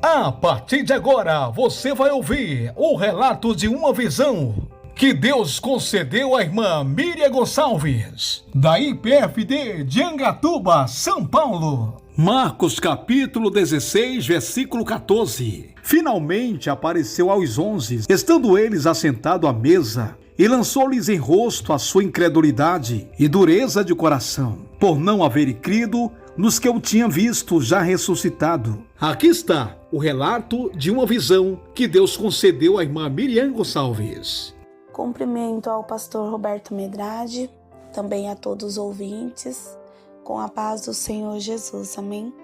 A partir de agora, você vai ouvir o relato de uma visão que Deus concedeu à irmã Miriam Gonçalves, da IPFD de Angatuba, São Paulo. Marcos capítulo 16, versículo 14. Finalmente apareceu aos 11, estando eles assentados à mesa, e lançou-lhes em rosto a sua incredulidade e dureza de coração, por não haverem crido nos que eu tinha visto já ressuscitado. Aqui está o relato de uma visão que Deus concedeu à irmã Miriam Gonçalves. Cumprimento ao pastor Roberto Medrade, também a todos os ouvintes, com a paz do Senhor Jesus, amém?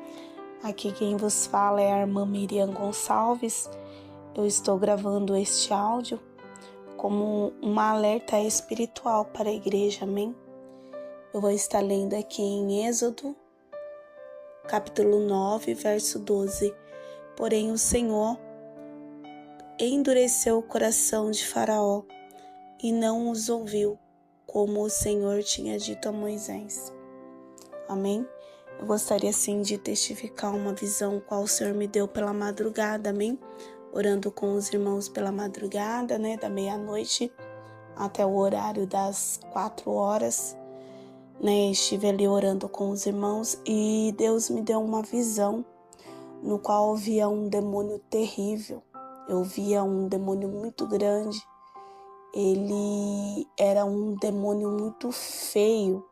Aqui quem vos fala é a irmã Miriam Gonçalves. Eu estou gravando este áudio como uma alerta espiritual para a igreja, amém? Eu vou estar lendo aqui em Êxodo, capítulo 9, verso 12. Porém o Senhor endureceu o coração de Faraó e não os ouviu, como o Senhor tinha dito a Moisés. Amém? Eu gostaria sim de testificar uma visão qual o Senhor me deu pela madrugada, amém? Orando com os irmãos pela madrugada, da meia-noite até o horário das 4 horas, estive ali orando com os irmãos e Deus me deu uma visão no qual eu via um demônio terrível. Eu via um demônio muito grande. Ele era um demônio muito feio.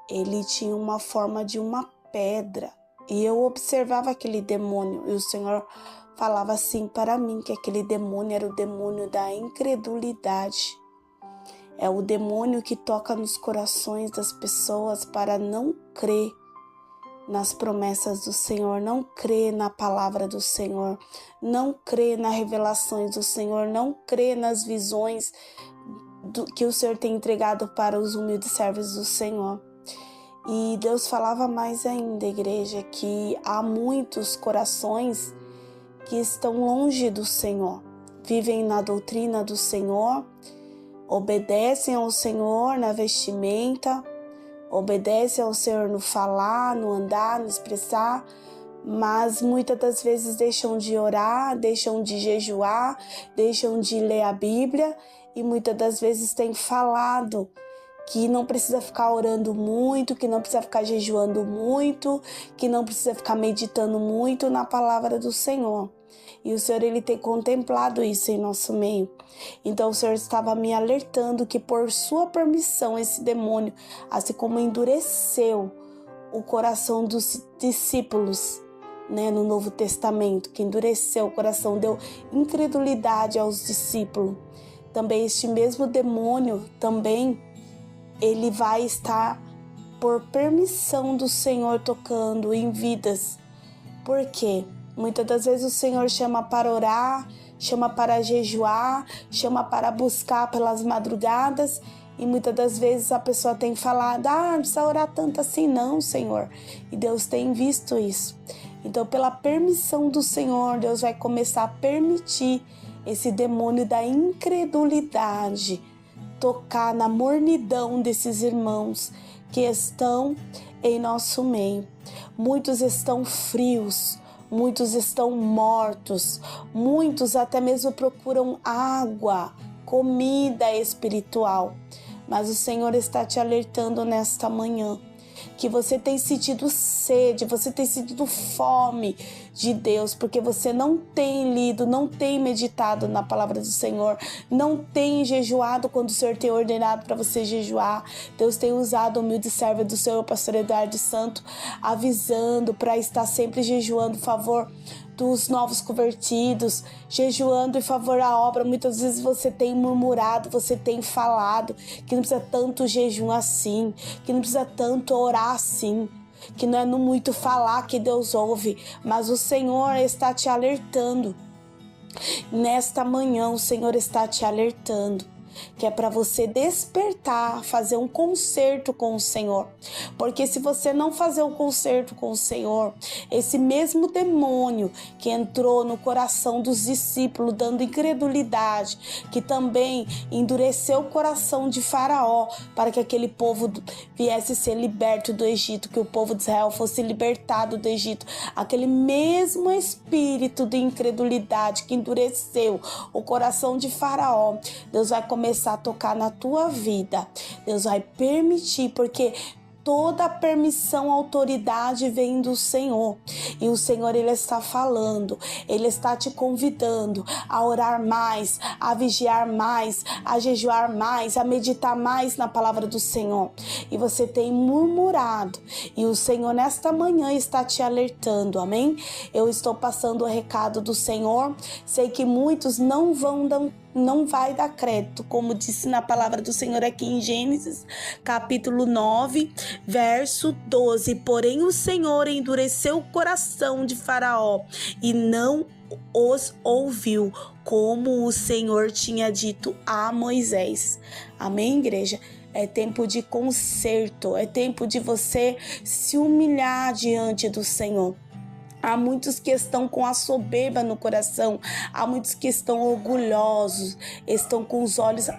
Ele tinha uma forma de uma pedra. E eu observava aquele demônio. E o Senhor falava assim para mim, que aquele demônio era o demônio da incredulidade. É o demônio que toca nos corações das pessoas para não crer nas promessas do Senhor, não crer na palavra do Senhor, não crer nas revelações do Senhor, não crer nas visões que o Senhor tem entregado para os humildes servos do Senhor. E Deus falava mais ainda, igreja, que há muitos corações que estão longe do Senhor, vivem na doutrina do Senhor, obedecem ao Senhor na vestimenta, obedecem ao Senhor no falar, no andar, no expressar, mas muitas das vezes deixam de orar, deixam de jejuar, deixam de ler a Bíblia e muitas das vezes têm falado que não precisa ficar orando muito, que não precisa ficar jejuando muito, que não precisa ficar meditando muito na palavra do Senhor. E o Senhor, Ele tem contemplado isso em nosso meio. Então o Senhor estava me alertando que por sua permissão esse demônio, assim como endureceu o coração dos discípulos, no Novo Testamento, que endureceu o coração, deu incredulidade aos discípulos, também este mesmo demônio, também ele vai estar por permissão do Senhor tocando em vidas. Por quê? Muitas das vezes o Senhor chama para orar, chama para jejuar, chama para buscar pelas madrugadas e muitas das vezes a pessoa tem falado, não precisa orar tanto assim não, Senhor. E Deus tem visto isso. Então, pela permissão do Senhor, Deus vai começar a permitir esse demônio da incredulidade tocar na mornidão desses irmãos que estão em nosso meio. Muitos estão frios, muitos estão mortos, muitos até mesmo procuram água, comida espiritual. Mas o Senhor está te alertando nesta manhã que você tem sentido sede, você tem sentido fome de Deus, porque você não tem lido, não tem meditado na palavra do Senhor, não tem jejuado quando o Senhor tem ordenado para você jejuar. Deus tem usado o humilde servo do Senhor, pastor Eduardo Santo, avisando para estar sempre jejuando em favor dos novos convertidos, jejuando em favor da obra. Muitas vezes você tem murmurado, você tem falado que não precisa tanto jejum assim, que não precisa tanto orar assim, que não é no muito falar que Deus ouve, mas o Senhor está te alertando. Nesta manhã o Senhor está te alertando que é para você despertar, fazer um concerto com o Senhor. Porque se você não fazer um concerto com o Senhor, esse mesmo demônio que entrou no coração dos discípulos, dando incredulidade, que também endureceu o coração de Faraó, para que aquele povo viesse ser liberto do Egito, que o povo de Israel fosse libertado do Egito, aquele mesmo espírito de incredulidade que endureceu o coração de Faraó, Deus vai começar a tocar na tua vida. Deus vai permitir, porque toda a permissão, autoridade vem do Senhor. E o Senhor, Ele está falando, Ele está te convidando a orar mais, a vigiar mais, a jejuar mais, a meditar mais na palavra do Senhor. E você tem murmurado, e o Senhor nesta manhã está te alertando, amém? Eu estou passando o recado do Senhor. Sei que muitos não vai dar crédito, como disse na palavra do Senhor aqui em Gênesis, capítulo 9, verso 12. Porém o Senhor endureceu o coração de Faraó e não os ouviu, como o Senhor tinha dito a Moisés. Amém, igreja? É tempo de conserto, é tempo de você se humilhar diante do Senhor. Há muitos que estão com a soberba no coração, há muitos que estão orgulhosos, estão com os olhos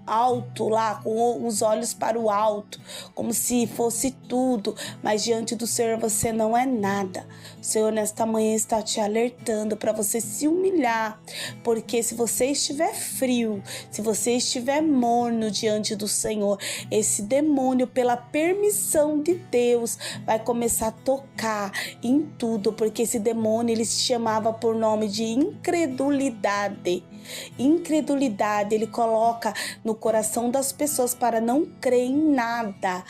alto lá, com os olhos para o alto, como se fosse tudo, mas diante do Senhor você não é nada. O Senhor nesta manhã está te alertando para você se humilhar, porque se você estiver frio, se você estiver morno diante do Senhor, esse demônio, pela permissão de Deus, vai começar a tocar em tudo, porque esse demônio, ele se chamava por nome de incredulidade. Incredulidade, ele coloca no coração das pessoas para não crer em nada.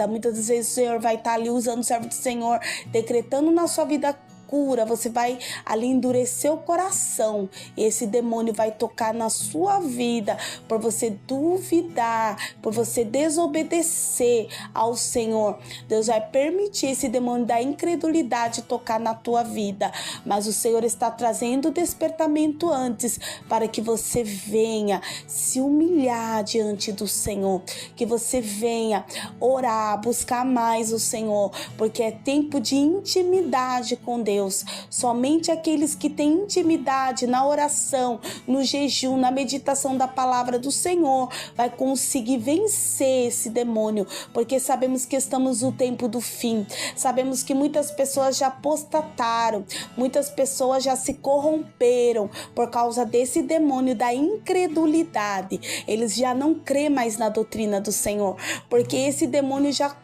Muitas vezes o Senhor vai estar ali usando o servo do Senhor, decretando na sua vida cura, você vai ali endurecer o coração, e esse demônio vai tocar na sua vida, por você duvidar, por você desobedecer ao Senhor. Deus vai permitir esse demônio da incredulidade tocar na tua vida, mas o Senhor está trazendo despertamento antes, para que você venha se humilhar diante do Senhor, que você venha orar, buscar mais o Senhor, porque é tempo de intimidade com Deus. Somente aqueles que têm intimidade na oração, no jejum, na meditação da palavra do Senhor, vai conseguir vencer esse demônio, porque sabemos que estamos no tempo do fim. Sabemos que muitas pessoas já apostataram, muitas pessoas já se corromperam por causa desse demônio da incredulidade. Eles já não crêem mais na doutrina do Senhor, porque esse demônio já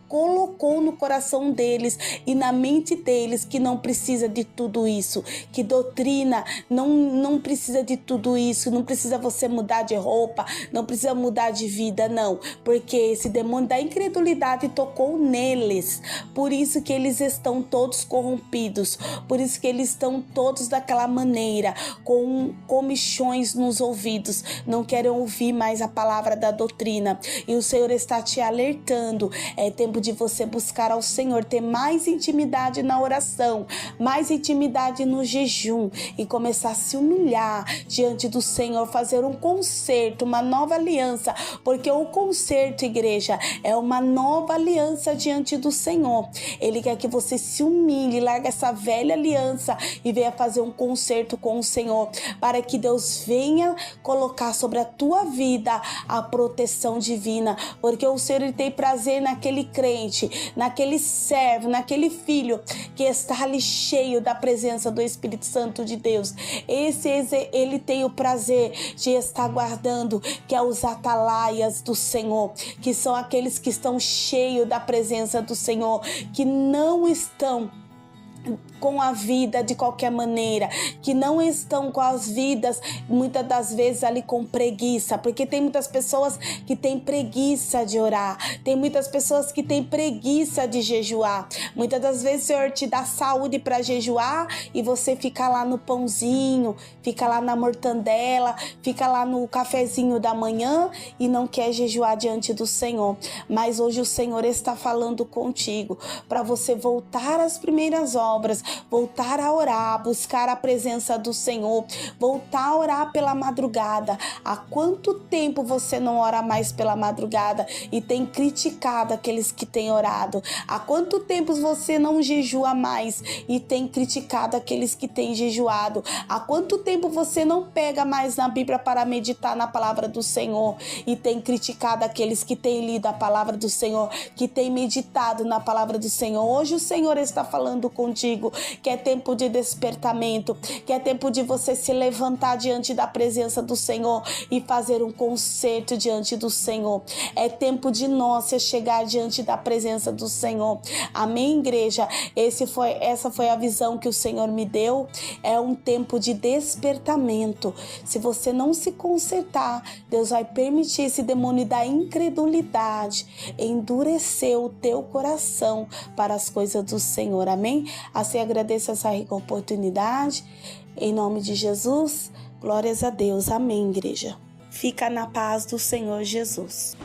colocou no coração deles e na mente deles que não precisa de tudo isso, que doutrina não precisa de tudo isso, não precisa você mudar de roupa, não precisa mudar de vida, não, porque esse demônio da incredulidade tocou neles, por isso que eles estão todos corrompidos, por isso que eles estão todos daquela maneira, com comichões nos ouvidos, não querem ouvir mais a palavra da doutrina, e o Senhor está te alertando. É tempo de você buscar ao Senhor, ter mais intimidade na oração, mais intimidade no jejum, e começar a se humilhar diante do Senhor, fazer um concerto, uma nova aliança, porque o concerto, igreja, é uma nova aliança diante do Senhor. Ele quer que você se humilhe, larga essa velha aliança e venha fazer um concerto com o Senhor, para que Deus venha colocar sobre a tua vida a proteção divina, porque o Senhor, Ele tem prazer naquele crente, naquele servo, naquele filho que está ali cheio da presença do Espírito Santo de Deus. Ele tem o prazer de estar guardando, que é os atalaias do Senhor, que são aqueles que estão cheios da presença do Senhor, que não estão com a vida de qualquer maneira, que não estão com as vidas muitas das vezes ali com preguiça, porque tem muitas pessoas que têm preguiça de orar, tem muitas pessoas que têm preguiça de jejuar. Muitas das vezes o Senhor te dá saúde para jejuar e você fica lá no pãozinho, fica lá na mortandela, fica lá no cafezinho da manhã e não quer jejuar diante do Senhor. Mas hoje o Senhor está falando contigo para você voltar às primeiras obras, obras, voltar a orar, buscar a presença do Senhor, voltar a orar pela madrugada. Há quanto tempo você não ora mais pela madrugada e tem criticado aqueles que têm orado? Há quanto tempo você não jejua mais e tem criticado aqueles que têm jejuado? Há quanto tempo você não pega mais na Bíblia para meditar na palavra do Senhor e tem criticado aqueles que têm lido a palavra do Senhor, que têm meditado na palavra do Senhor? Hoje o Senhor está falando contigo que é tempo de despertamento, que é tempo de você se levantar diante da presença do Senhor e fazer um concerto diante do Senhor. É tempo de nós chegar diante da presença do Senhor. Amém, igreja? Essa foi a visão que o Senhor me deu. É um tempo de despertamento. Se você não se consertar, Deus vai permitir esse demônio da incredulidade endurecer o teu coração para as coisas do Senhor. Amém? Assim agradeço essa rica oportunidade. Em nome de Jesus, glórias a Deus. Amém, igreja. Fica na paz do Senhor Jesus.